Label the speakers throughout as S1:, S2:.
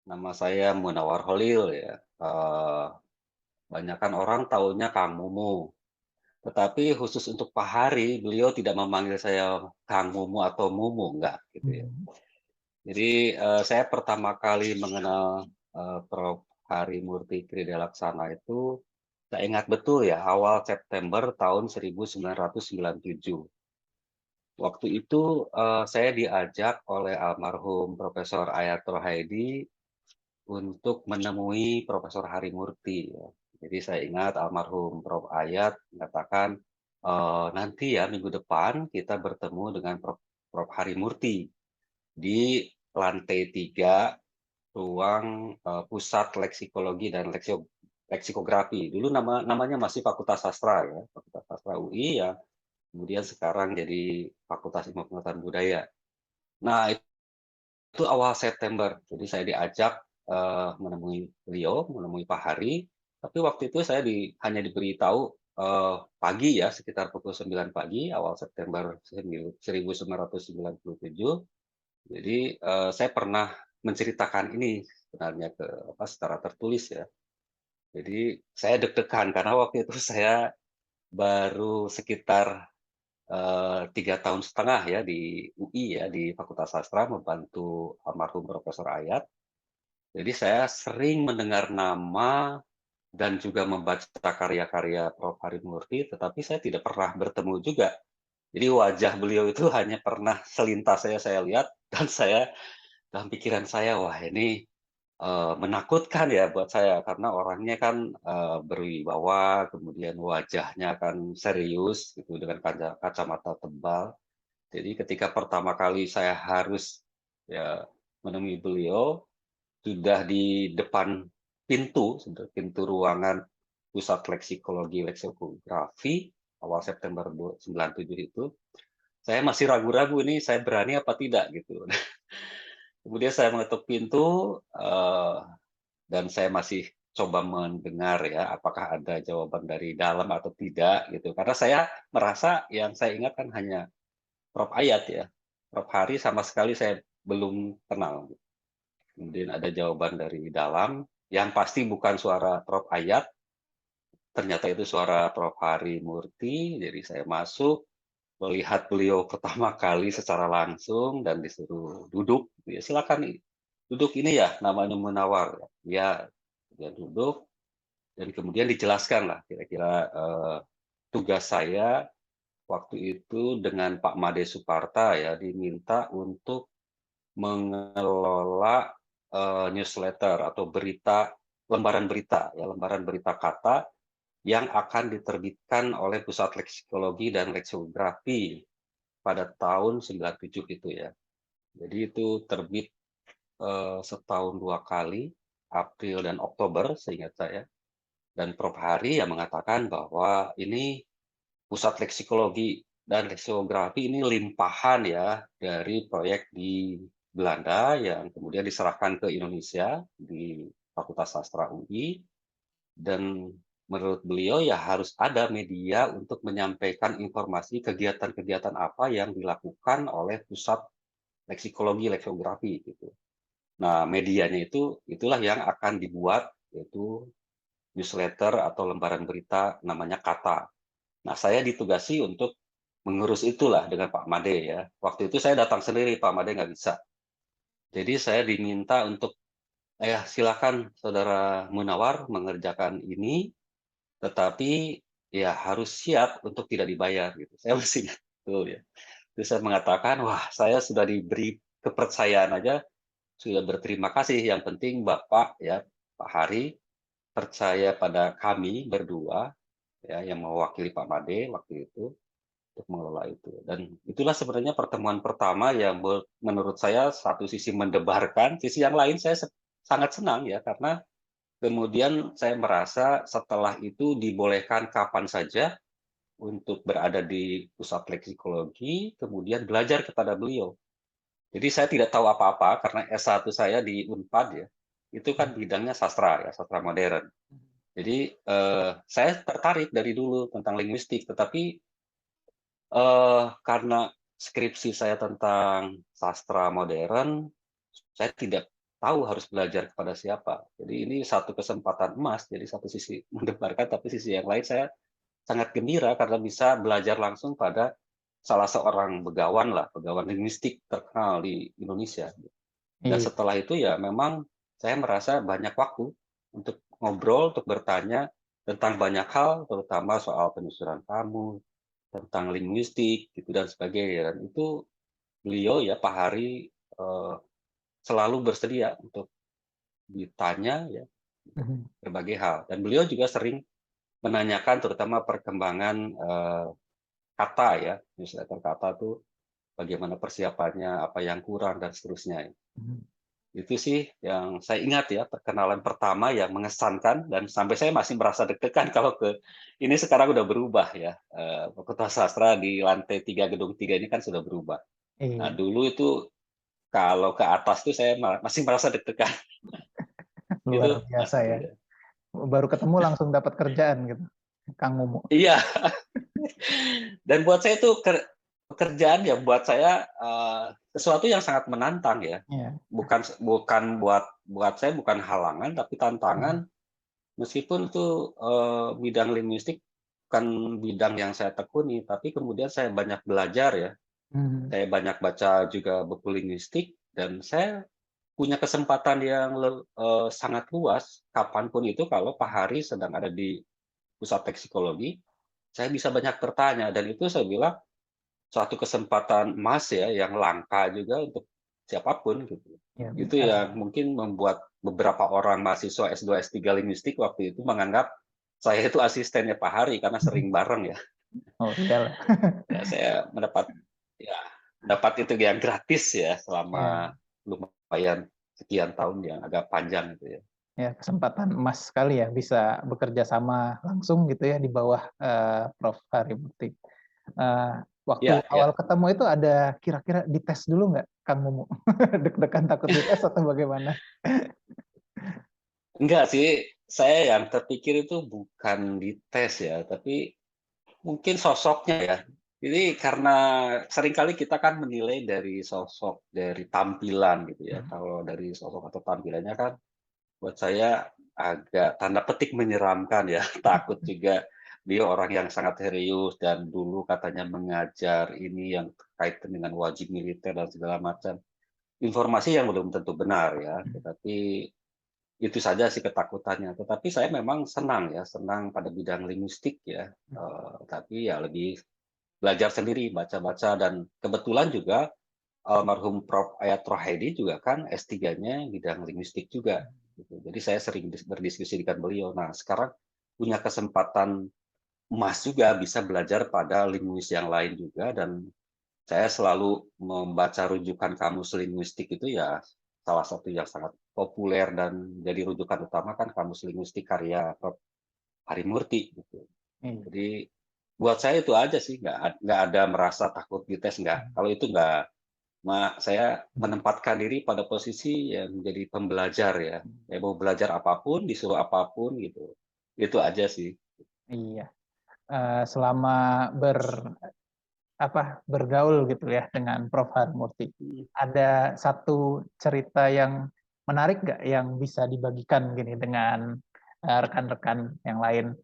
S1: Nama saya Munawar Holil ya. Banyakan orang taunya Kang Mumu. Tetapi khusus untuk Pak Hari, beliau tidak memanggil saya Kang Mumu atau Mumu, enggak gitu ya.
S2: Mhm.
S1: Jadi, saya pertama kali mengenal, Prof. Hari Murti Tridelaksana itu, saya ingat betul ya, awal September tahun 1997. Waktu itu, saya diajak oleh almarhum Profesor Ayat Rohaidi untuk menemui Profesor Hari Murti ya. Jadi saya ingat almarhum Prof. Ayat mengatakan, "Nanti ya minggu depan kita bertemu dengan Prof. Hari Murti di lantai 3 ruang, Pusat Leksikologi dan Leksikografi." Dulu namanya masih Fakultas Sastra ya, Fakultas Sastra UI ya, kemudian sekarang jadi Fakultas Ilmu Pengetahuan Budaya. Nah, itu awal September, jadi saya diajak, menemui beliau, menemui Pak Hari, tapi waktu itu saya hanya diberitahu, pagi ya, sekitar pukul 9 pagi, awal September 1997. Jadi, saya pernah menceritakan ini sebenarnya secara tertulis ya. Jadi saya deg-degan karena waktu itu saya baru sekitar 3 tahun setengah ya di UI ya, di Fakultas Sastra membantu almarhum Profesor Ayat. Jadi saya sering mendengar nama dan juga membaca karya-karya Prof. Harimurti, tetapi saya tidak pernah bertemu juga. Jadi wajah beliau itu hanya pernah selintas saya lihat dan saya dalam pikiran saya, wah ini, menakutkan ya buat saya karena orangnya kan, berwibawa, kemudian wajahnya kan serius gitu dengan kacamata tebal. Jadi ketika pertama kali saya harus ya menemui beliau, sudah di depan pintu ruangan Pusat Leksikologi Leksikografi, awal September 97 itu, saya masih ragu-ragu ini saya berani apa tidak gitu. Kemudian saya mengetuk pintu, dan saya masih coba mendengar ya, apakah ada jawaban dari dalam atau tidak gitu. Karena saya merasa yang saya ingat kan hanya Prof. Ayat ya, Prof. Hari sama sekali saya belum kenal. Kemudian ada jawaban dari dalam, yang pasti bukan suara Prof. Ayat, ternyata itu suara Prof. Hari Murti, jadi saya masuk, melihat beliau pertama kali secara langsung dan disuruh duduk, gitu ya, "Silakan duduk ini ya, namanya Munawar." Ya, dia duduk dan kemudian dijelaskan lah kira-kira, tugas saya waktu itu dengan Pak Made Suparta ya, diminta untuk mengelola, newsletter atau lembaran berita kata yang akan diterbitkan oleh Pusat Leksikologi dan Leksikografi pada tahun 97 itu ya. Jadi itu terbit, setahun 2 kali, April dan Oktober seingat saya, dan Prof. Hari yang mengatakan bahwa ini Pusat Leksikologi dan Leksikografi ini limpahan ya dari proyek di Belanda yang kemudian diserahkan ke Indonesia di Fakultas Sastra UI, dan menurut beliau ya harus ada media untuk menyampaikan informasi kegiatan-kegiatan apa yang dilakukan oleh Pusat Leksikologi Leksikografi gitu. Nah, medianya itulah yang akan dibuat, yaitu newsletter atau lembaran berita namanya Kata. Nah, saya ditugasi untuk mengurus itulah dengan Pak Made ya. Waktu itu saya datang sendiri, Pak Made nggak bisa. Jadi saya diminta untuk, silakan Saudara Munawar mengerjakan ini, tetapi ya harus siap untuk tidak dibayar gitu. Saya masih ingat betul ya. Terus saya mengatakan, "Wah, saya sudah diberi kepercayaan aja, sudah berterima kasih, yang penting Bapak ya, Pak Hari, percaya pada kami berdua," ya, yang mewakili Pak Made waktu itu, untuk mengelola itu. Dan itulah sebenarnya pertemuan pertama yang menurut saya satu sisi mendebarkan, sisi yang lain saya sangat senang ya, karena kemudian saya merasa setelah itu dibolehkan kapan saja untuk berada di pusat leksikologi, kemudian belajar kepada beliau. Jadi saya tidak tahu apa-apa karena S1 saya di Unpad ya, itu kan bidangnya sastra ya, sastra modern. Jadi, saya tertarik dari dulu tentang linguistik, tetapi, karena skripsi saya tentang sastra modern, saya tidak tahu harus belajar kepada siapa. Jadi ini satu kesempatan emas, jadi satu sisi mendebarkan, tapi sisi yang lain saya sangat gembira karena bisa belajar langsung pada salah seorang begawan lah, begawan linguistik terkenal di Indonesia. Dan
S2: Iya.
S1: setelah itu ya memang saya merasa banyak waktu untuk ngobrol, untuk bertanya tentang banyak hal, terutama soal penyusunan kamus, tentang linguistik, gitu, dan sebagainya. Dan itu beliau ya, Pak Hari, selalu bersedia untuk ditanya ya,
S2: Mhm.
S1: berbagai hal. Dan beliau juga sering menanyakan terutama perkembangan, kata ya, newsletter kata tuh bagaimana persiapannya, apa yang kurang, dan seterusnya.
S2: Mhm.
S1: Itu sih yang saya ingat ya, perkenalan pertama yang mengesankan dan sampai saya masih merasa deg-degan kalau ini sekarang udah berubah ya, Fakultas Sastra di lantai 3 gedung 3 ini kan sudah berubah. Nah,
S2: Iya,
S1: dulu itu kalau ke atas tuh saya masih merasa deg-degan,
S2: luar
S1: itu
S2: biasa
S1: seru
S2: ya.
S1: ya.
S2: Baru ketemu langsung dapat kerjaan gitu, Kang Mumu.
S1: Iya, dan buat saya itu pekerjaan ya buat saya, sesuatu yang sangat menantang ya.
S2: Iya.
S1: Bukan buat saya bukan halangan, tapi
S2: Mhm.
S1: tantangan. Meskipun itu, bidang linguistik bukan bidang yang saya tekuni, tapi kemudian saya banyak belajar ya,
S2: Mhm.
S1: saya banyak baca juga buku linguistik dan saya punya kesempatan yang sangat luas, kapan pun itu kalau Pak Hari sedang ada di pusat leksikologi, saya bisa banyak bertanya dan itu saya bilang suatu kesempatan emas ya, yang langka juga untuk siapapun gitu.
S2: Ya,
S1: Itu yang mungkin membuat beberapa orang mahasiswa S2, S3 linguistik waktu itu menganggap saya itu asistennya Pak Hari karena sering bareng ya.
S2: oh iyalah.
S1: Ya saya ya mendapat itu yang gratis ya
S2: Iya,
S1: selama lumayan sekian tahun yang agak panjang gitu ya.
S2: ya kesempatan emas sekali ya bisa bekerja sama langsung gitu ya di bawah, Prof. Harimurti. Eee, Waktu
S1: Iya,
S2: awal
S1: iya.
S2: ketemu itu ada kira-kira dites dulu nggak Kang Mumu? Deg-degan takut dites atau bagaimana?
S1: Enggak sih, saya yang terpikir itu bukan dites ya, tapi mungkin sosoknya ya. Jadi karena seringkali kita kan menilai dari sosok, dari tampilan gitu ya.
S2: Mhm.
S1: Kalau dari sosok atau tampilannya kan buat saya agak tanda petik menyeramkan ya. Takut juga dia orang yang sangat serius dan dulu katanya mengajar ini yang terkait dengan wajib militer dan segala macam. Informasi yang belum tentu benar ya, tetapi itu saja sih ketakutannya. Tetapi saya memang senang ya, senang pada bidang linguistik ya, tapi ya lebih belajar sendiri, baca-baca dan kebetulan juga almarhum Prof. Ayat Rohaidi juga kan S3-nya bidang linguistik juga, gitu. Jadi saya sering berdiskusi dengan beliau. Nah, sekarang punya kesempatan emas juga bisa belajar pada linguis yang lain juga dan saya selalu membaca rujukan kamus linguistik itu ya salah satu yang sangat populer dan jadi rujukan utama kan Kamus Linguistik karya Prof. Harimurti gitu.
S2: Iya.
S1: Jadi buat saya itu aja sih, nggak ada merasa takut dites, nggak. Kalau itu nggak, saya menempatkan diri pada posisi yang menjadi pembelajar ya. Ya mau belajar apapun, disuruh apapun gitu. Itu aja sih.
S2: Iya, selama bergaul gitu ya dengan Prof. Harmurti,
S1: Mhm.
S2: ada satu cerita yang menarik nggak yang bisa dibagikan gini dengan, rekan-rekan yang lain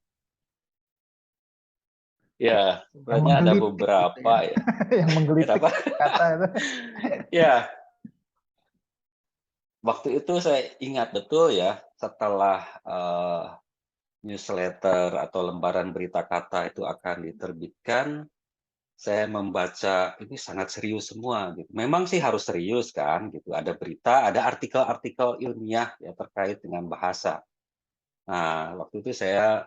S1: Ya,
S2: yang
S1: sebenarnya ada
S2: menggelitik gitu
S1: beberapa
S2: ya,
S1: ya.
S2: yang menggelitik
S1: Kenapa?
S2: kata itu?
S1: Ya, waktu itu saya ingat betul ya, setelah, newsletter atau lembaran berita kata itu akan diterbitkan, saya membaca ini sangat serius semua gitu. Memang sih harus serius kan gitu, ada berita, ada artikel-artikel ilmiah ya terkait dengan bahasa. Nah, waktu itu saya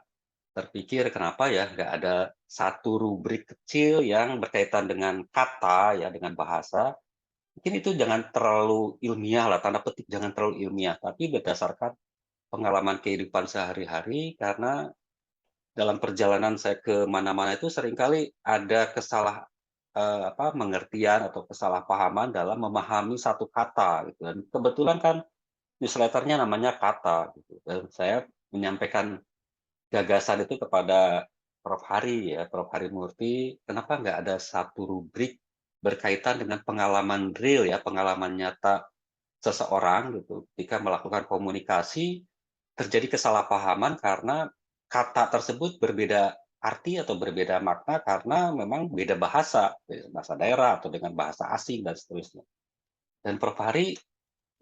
S1: terpikir kenapa ya nggak ada satu rubrik kecil yang berkaitan dengan kata ya, dengan bahasa. Mungkin itu jangan terlalu ilmiah lah, tanda petik jangan terlalu ilmiah, tapi berdasarkan pengalaman kehidupan sehari-hari karena dalam perjalanan saya ke mana-mana itu seringkali ada pengertian atau kesalahpahaman dalam memahami satu kata gitu dan kebetulan kan newsletter-nya namanya Kata gitu dan saya menyampaikan gagasan itu kepada Prof. Hari ya, Prof. Hari Murti, kenapa nggak ada satu rubrik berkaitan dengan pengalaman real ya, pengalaman nyata seseorang gitu ketika melakukan komunikasi terjadi kesalahpahaman karena kata tersebut berbeda arti atau berbeda makna karena memang beda bahasa, bahasa daerah atau dengan bahasa asing dan seterusnya. Dan Prof. Hari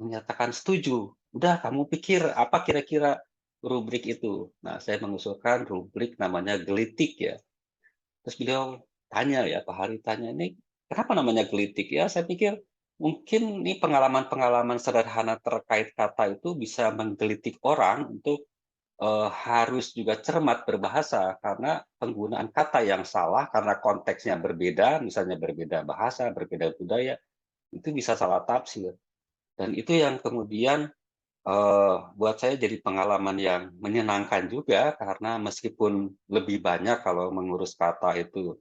S1: menyatakan setuju, "Udah kamu pikir apa kira-kira rubrik itu?" Nah, saya mengusulkan rubrik namanya gelitik ya. Terus beliau tanya ya, Pak Hari tanya, "Ini kenapa namanya gelitik?" Ya saya pikir mungkin ini pengalaman-pengalaman sederhana terkait kata itu bisa menggelitik orang untuk, harus juga cermat berbahasa karena penggunaan kata yang salah karena konteksnya berbeda, misalnya berbeda bahasa, berbeda budaya, itu bisa salah tafsir. Dan itu yang kemudian, buat saya jadi pengalaman yang menyenangkan juga karena meskipun lebih banyak kalau mengurus kata itu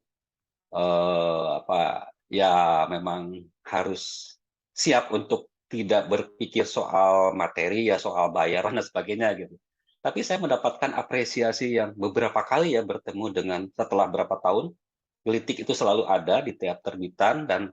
S1: ya memang harus siap untuk tidak berpikir soal materi ya, soal bayaran dan sebagainya gitu. Tapi saya mendapatkan apresiasi yang beberapa kali ya bertemu dengan setelah berapa tahun, gelitik itu selalu ada di tiap terbitan dan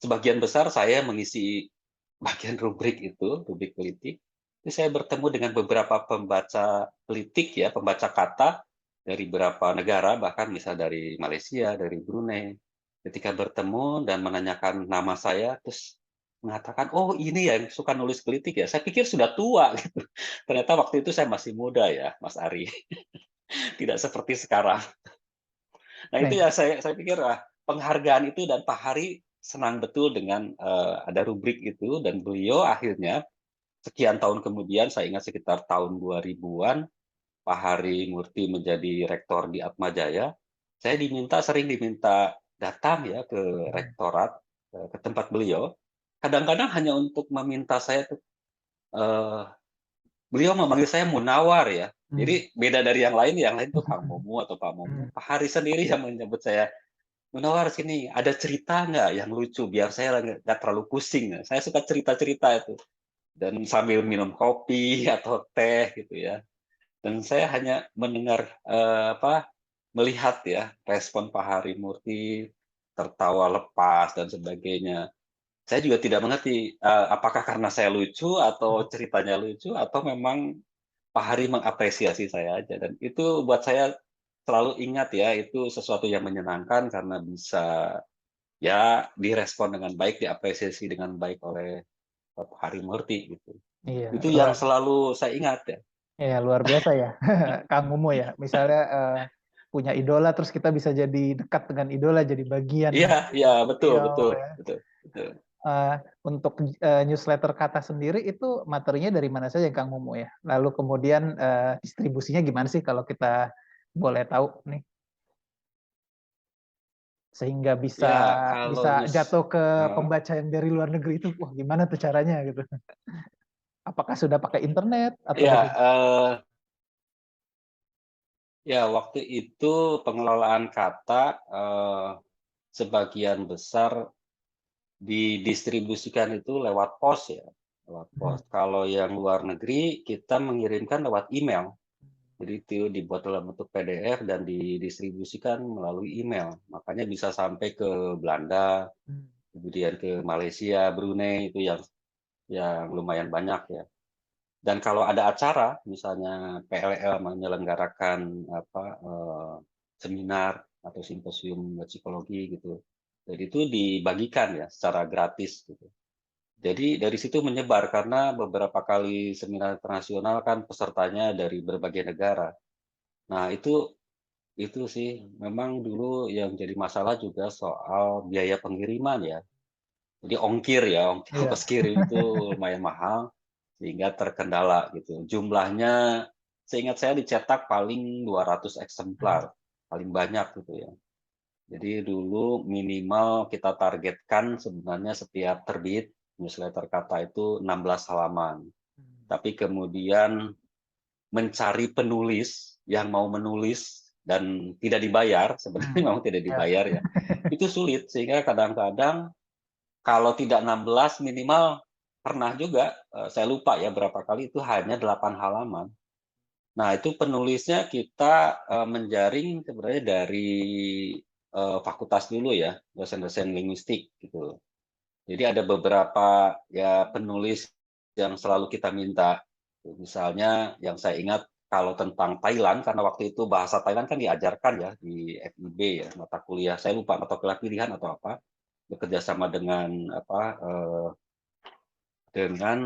S1: sebagian besar saya mengisi bagian rubrik itu, rubrik gelitik. Itu saya bertemu dengan beberapa pembaca gelitik ya, pembaca kata dari beberapa negara, bahkan misal dari Malaysia, dari Brunei. Ketika bertemu dan menanyakan nama saya, terus mengatakan, "Oh ini ya yang suka nulis gelitik ya?" Saya pikir sudah tua gitu. Ternyata waktu itu saya masih muda ya, Mas Ari, tidak seperti sekarang. Nah itu
S2: Nih,
S1: ya saya pikir, penghargaan itu dan Pak Hari senang betul dengan, ada rubrik itu dan beliau akhirnya sekian tahun kemudian, saya ingat sekitar tahun 2000-an, Pak Hari Murti menjadi rektor di Atmajaya, saya sering diminta datang ya ke
S2: mhm,
S1: rektorat, ke tempat beliau, kadang-kadang hanya untuk meminta saya tuh, eee, beliau memanggil saya Munawar ya.
S2: mmm,
S1: Jadi beda dari yang lain tuh Kang Momo atau Pak Momo,
S2: mhm,
S1: Pak Hari sendiri yang menyebut saya, "Munawar sini, ada cerita nggak yang lucu biar saya nggak terlalu pusing?" Nah, saya suka cerita-cerita itu, dan sambil minum kopi atau teh gitu ya. Dan saya hanya mendengar, melihat ya respon Pak Hari Murti, tertawa lepas dan sebagainya. Saya juga tidak mengerti, apakah karena saya lucu atau
S2: mhm.
S1: ceritanya lucu atau memang Pak Hari mengapresiasi saya aja dan itu buat saya selalu ingat ya, itu sesuatu yang menyenangkan karena bisa, ya direspon dengan baik, diapresiasi dengan baik oleh Pak Hari Murti gitu.
S2: Iya,
S1: Itu yang selalu saya ingat ya.
S2: iya, luar biasa ya, Kang Momo ya. Misalnya, punya idola terus kita bisa jadi dekat dengan idola, jadi bagian
S1: Iya
S2: dari
S1: iya, betul
S2: beliau
S1: betul
S2: ya.
S1: betul betul.
S2: Untuk, newsletter Kata sendiri itu materinya dari mana saja Kang Momo ya? Lalu kemudian, distribusinya gimana sih kalau kita boleh tahu nih? Sehingga bisa
S1: Ya kalau
S2: bisa jatuh ke
S1: heeh,
S2: pembaca yang dari luar negeri itu, wah gimana tuh caranya gitu? Apakah sudah pakai internet atau
S1: iya,
S2: bagaimana?
S1: ya waktu itu pengelolaan kata, sebagian besar didistribusikan itu lewat pos ya, lewat pos.
S2: Mhm,
S1: Kalau yang luar negeri kita mengirimkan lewat email. Jadi itu dibuat dalam bentuk PDF dan didistribusikan melalui email. Makanya bisa sampai ke Belanda,
S2: mmm,
S1: kemudian ke Malaysia, Brunei itu yang lumayan banyak ya. Dan kalau ada acara, misalnya PLL menyelenggarakan seminar atau simposium psikologi gitu, jadi itu dibagikan ya secara gratis gitu. Jadi dari situ menyebar karena beberapa kali seminar internasional kan pesertanya dari berbagai negara. Nah itu sih memang dulu yang jadi masalah juga soal biaya pengiriman ya. Jadi ongkir ya,
S2: iya,
S1: ongkos kirim itu lumayan mahal, sehingga terkendala gitu. Jumlahnya seingat saya dicetak paling 200
S2: mmm,
S1: eksemplar, paling banyak gitu ya. Jadi dulu minimal kita targetkan sebenarnya setiap terbit newsletter Kata itu 16 halaman.
S2: mmm,
S1: Tapi kemudian mencari penulis yang mau menulis dan tidak dibayar, sebenarnya
S2: mmm,
S1: memang tidak
S2: iya,
S1: dibayar ya, itu sulit. Sehingga kadang-kadang kalau tidak 16 minimal pernah juga, saya lupa ya berapa kali itu hanya 8 halaman. Nah itu penulisnya kita, menjaring sebenarnya dari, fakultas dulu ya, dosen-dosen linguistik gitu. Jadi ada beberapa ya penulis yang selalu kita minta. Misalnya yang saya ingat kalau tentang Thailand, karena waktu itu bahasa Thailand kan diajarkan ya di FIB ya, mata kuliah. Saya lupa mata kuliah pilihan atau apa, bekerja sama dengan apa, dengan,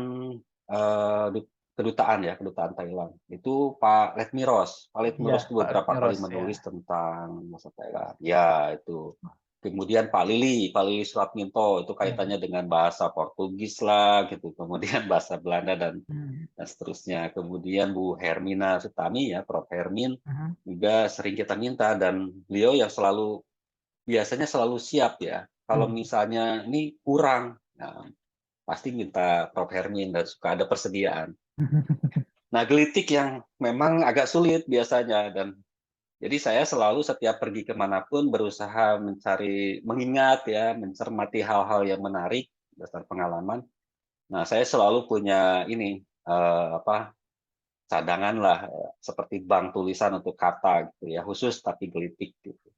S1: kedutaan ya, kedutaan Thailand. Itu Pak Letmiros. Pak
S2: Iya,
S1: Letmiros itu
S2: Pak
S1: beberapa kali
S2: Miros ya.
S1: menulis tentang masa Thailand. Ya, itu. Kemudian Pak Lili Suratminto, itu
S2: Iya.
S1: kaitannya dengan bahasa Portugis lah gitu, kemudian bahasa Belanda
S2: Hmm.
S1: dan seterusnya. Kemudian Bu Hermina Sutami ya, Prof. Hermin,
S2: Mhm.
S1: juga sering kita minta dan beliau yang biasanya selalu siap ya. Kalau
S2: Hmm.
S1: misalnya ini kurang, nah pasti minta Prof. Hermin dan suka ada persediaan. Nah, gelitik yang memang agak sulit biasanya dan jadi saya selalu setiap pergi kemanapun berusaha mengingat ya, mencermati hal-hal yang menarik berdasar pengalaman. Nah, saya selalu punya ini, apa, cadangan lah, seperti bank tulisan untuk kata gitu ya, khusus tapi gelitik gitu.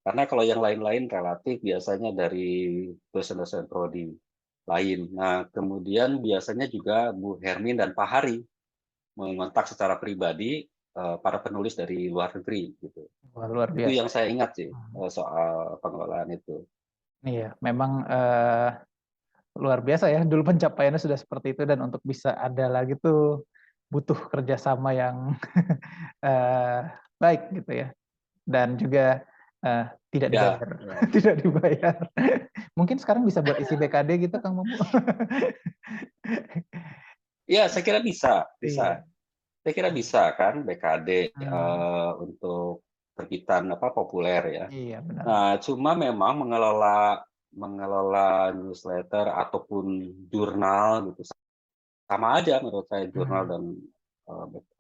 S1: Karena kalau yang lain-lain relatif biasanya dari dosen-dosen prodi lain. Nah, kemudian biasanya juga Bu Hermin dan Pak Hari mengontak secara pribadi, para penulis dari luar negeri gitu.
S2: Wah, luar
S1: Itu
S2: biasa
S1: yang
S2: ya.
S1: saya ingat sih,
S2: Mhm.
S1: soal pengelolaan itu.
S2: Iya, memang luar biasa ya. Dulu pencapaiannya sudah seperti itu dan untuk bisa ada lagi tuh butuh kerjasama yang eh, baik gitu ya. Dan juga tidak
S1: Ya,
S2: dibayar,
S1: ya.
S2: tidak dibayar. Mungkin sekarang bisa buat isi BKD gitu, Kang Momo.
S1: Ya, saya kira bisa
S2: Iya.
S1: bisa. Saya kira bisa kan BKD,
S2: Hmm.
S1: untuk terbitan apa, populer ya.
S2: Iya, benar.
S1: Nah, cuma memang mengelola mengelola newsletter ataupun jurnal gitu, sama aja menurut saya jurnal
S2: Hmm.
S1: dan,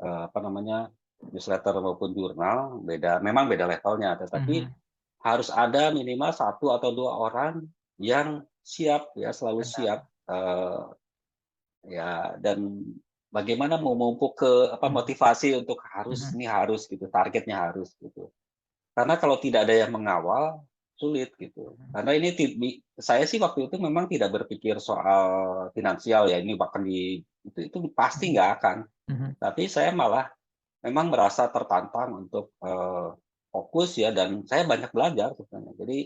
S1: apa namanya, newsletter maupun jurnal memang beda levelnya, tetapi
S2: Mhm.
S1: harus ada minimal satu atau 2 orang yang siap ya, selalu siap,
S2: Benar.
S1: ya dan bagaimana mau memupuk apa,
S2: Mhm.
S1: motivasi untuk harus,
S2: Mhm.
S1: ini harus gitu, targetnya harus gitu. Karena kalau tidak ada yang mengawal, sulit gitu.
S2: Mhm.
S1: Karena ini saya sih waktu itu memang tidak berpikir soal finansial ya, ini bahkan itu pasti
S2: Mhm.
S1: nggak akan.
S2: Mhm.
S1: Tapi saya malah memang merasa tertantang untuk, fokus ya dan saya banyak belajar sebenarnya. Jadi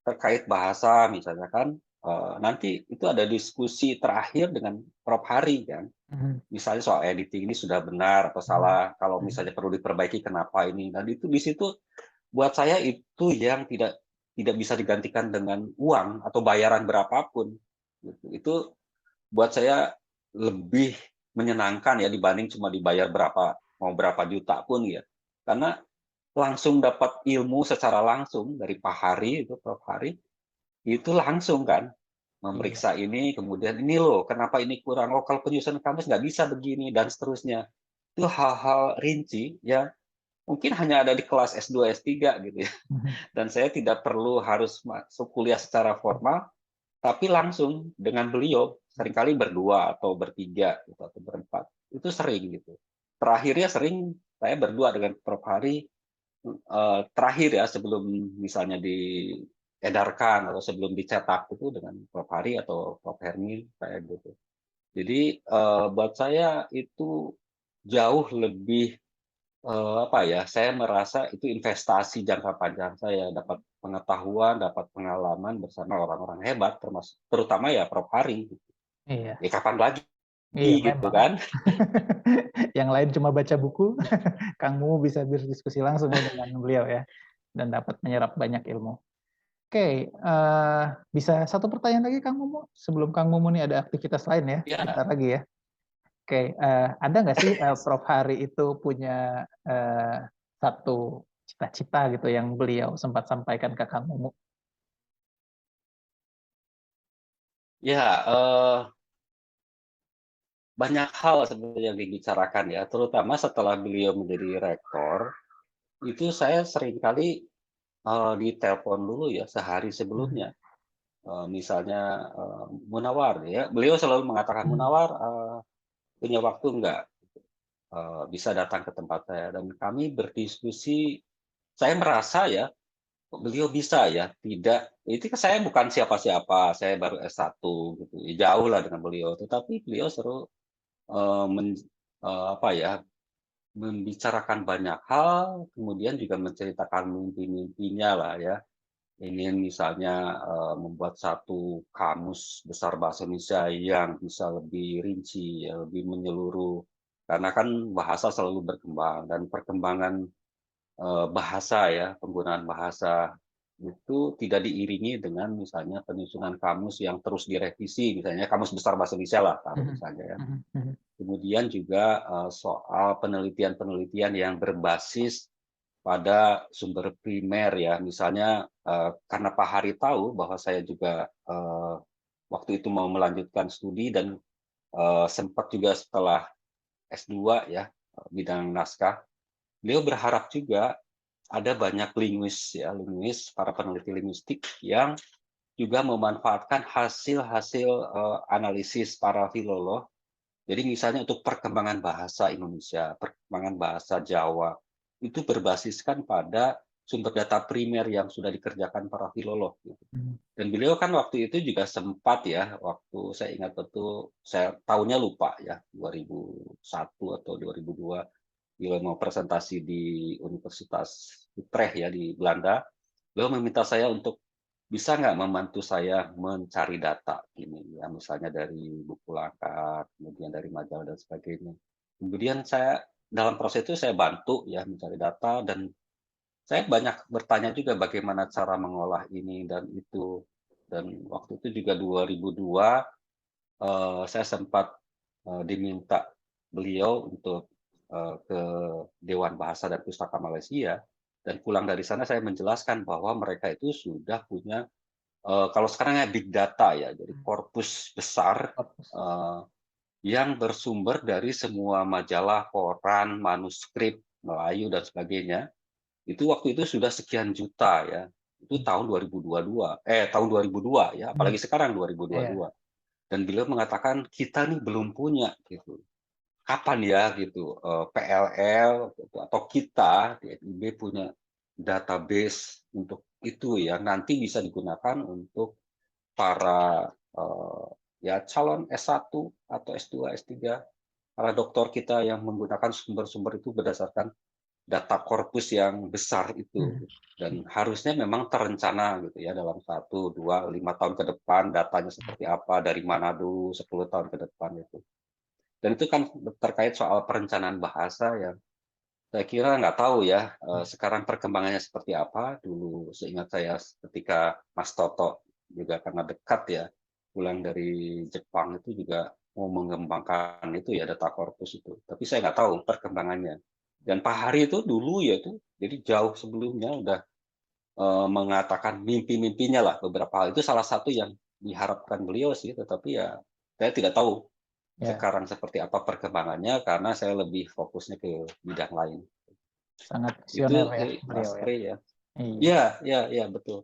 S1: terkait bahasa misalnya kan, nanti itu ada diskusi terakhir dengan Prof. Hari kan.
S2: Mhm.
S1: Misalnya soal editing ini sudah benar atau
S2: Mhm.
S1: salah, kalau
S2: Mhm.
S1: misalnya perlu diperbaiki kenapa ini, dan itu di situ buat saya itu yang tidak tidak bisa digantikan dengan uang atau bayaran berapapun gitu. Itu buat saya lebih menyenangkan ya dibanding cuma dibayar berapa juta pun ya. Karena langsung dapat ilmu secara langsung dari Pak Hari itu, Prof. Hari, itu langsung kan.
S2: Iya.
S1: Memeriksa ini, kemudian, "Ini loh, kenapa ini kurang? Oh, kalau penyusunan kamus nggak bisa begini," dan seterusnya. Itu hal-hal rinci yang mungkin hanya ada di kelas S2, S3 gitu ya,
S2: Mhm.
S1: dan saya tidak perlu harus masuk kuliah secara formal, tapi langsung dengan beliau, seringkali berdua atau bertiga gitu, atau berempat. Itu sering gitu. Terakhirnya sering saya berdua dengan Prof. Hari, terakhir ya sebelum misalnya diedarkan atau sebelum dicetak itu dengan Prof. Hari atau Prof. Hermi, kayak gitu. Jadi, buat saya itu jauh lebih, apa ya, saya merasa itu investasi jangka panjang saya, dapat pengetahuan, dapat pengalaman bersama orang-orang hebat, terutama ya Prof. Hari, gitu.
S2: Iya.
S1: Ya kapan lagi
S2: Iya,
S1: gitu
S2: memang.
S1: kan.
S2: Yang lain cuma baca buku, Kang Mu bisa berdiskusi langsung ya dengan beliau ya, dan dapat menyerap banyak ilmu. Oke, bisa satu pertanyaan lagi Kang Mumu? Sebelum Kang Mumu nih ada aktivitas lain ya, sebentar
S1: Ya,
S2: lagi ya. Oke, ada nggak sih, Prof. Hari itu punya, satu cita-cita gitu yang beliau sempat sampaikan ke Kang Mumu?
S1: ya, banyak hal sebenarnya yang dibicarakan ya, terutama setelah beliau menjadi rektor, itu saya seringkali, ditelepon dulu ya sehari
S2: Mhm.
S1: sebelumnya. Misalnya, "Munawar," ya, beliau selalu mengatakan,
S2: Mhm.
S1: "Munawar, punya waktu nggak, bisa datang ke tempat saya?" Dan kami berdiskusi, saya merasa ya, Beliau bisa ya, tidak itu kan saya bukan siapa-siapa, saya baru S1 gitu, ya jauh lah dengan beliau, tetapi beliau seru, eee, men apa ya, membicarakan banyak hal, kemudian juga menceritakan mimpi-mimpinya lah ya. Ingin misalnya, membuat satu kamus besar bahasa Indonesia yang bisa lebih rinci, ya lebih menyeluruh. Karena kan bahasa selalu berkembang dan perkembangan bahasa ya, penggunaan bahasa itu tidak diiringi dengan misalnya penyusunan kamus yang terus direvisi, misalnya Kamus Besar Bahasa Indonesia lah, taruh
S2: Mhm,
S1: misalnya ya.
S2: mhm, mhm.
S1: Kemudian juga, soal penelitian-penelitian yang berbasis pada sumber primer ya, misalnya, karena Pak Hari tahu bahwa saya juga, waktu itu mau melanjutkan studi dan, sempat juga setelah S2 ya, bidang naskah, beliau berharap juga ada banyak linguis ya, linguis, para peneliti linguistik yang juga memanfaatkan hasil-hasil, analisis para filolog. Jadi misalnya untuk perkembangan bahasa Indonesia, perkembangan bahasa Jawa, itu berbasiskan pada sumber data primer yang sudah dikerjakan para filolog gitu.
S2: Mhm.
S1: Dan beliau kan waktu itu juga sempat ya, waktu saya ingat betul, saya tahunnya lupa ya, 2001 atau 2002, beliau mau presentasi di Universitas Utrecht ya di Belanda, beliau meminta saya untuk bisa nggak membantu saya mencari data ini ya, misalnya dari buku latar, kemudian dari majalah dan sebagainya. Kemudian saya dalam proses itu saya bantu ya mencari data dan saya banyak bertanya juga bagaimana cara mengolah ini dan itu. Dan waktu itu juga 2002, saya sempat, diminta beliau untuk, ke Dewan Bahasa dan Pustaka Malaysia, dan pulang dari sana saya menjelaskan bahwa mereka itu sudah punya, kalau sekarang ya big data ya, jadi
S2: Mmm,
S1: korpus besar,
S2: fokus.
S1: eee, yang bersumber dari semua majalah, koran, manuskrip Melayu dan sebagainya. Itu waktu itu sudah sekian juta ya, itu
S2: Mmm,
S1: tahun 2022 tahun 2002 ya,
S2: mhm,
S1: apalagi sekarang
S2: iya,
S1: 2022. Dan beliau mengatakan, "Kita nih belum punya," gitu. "Kapan ya," gitu, PLL gitu, atau kita di FIB punya database untuk itu ya, nanti bisa digunakan untuk para, ya calon S1 atau S2, S3, para doktor kita yang menggunakan sumber-sumber itu berdasarkan data korpus yang besar itu,
S2: mhm,
S1: dan harusnya memang terencana gitu ya dalam 1, 2, 5 tahun ke depan datanya seperti apa, dari mana dulu 10 tahun ke depan itu. Dan itu kan terkait soal perencanaan bahasa yang saya kira nggak tahu ya,
S2: mhm,
S1: sekarang perkembangannya seperti apa. Dulu seingat saya ketika Mas Toto juga karena dekat ya, pulang dari Jepang itu juga mau mengembangkan itu ya data korpus itu, tapi saya nggak tahu perkembangannya. Dan Pak Hari itu dulu ya itu, jadi jauh sebelumnya udah, mengatakan mimpi-mimpinya lah beberapa hal, itu salah satu yang diharapkan beliau sih, tetapi ya saya tidak tahu
S2: ya,
S1: sekarang seperti apa perkembangannya karena saya lebih fokusnya ke bidang lain.
S2: sangat
S1: Itu
S2: visioner ya
S1: Mas
S2: beliau ya.
S1: Rey ya.
S2: Iya.
S1: Iya iya iya, betul.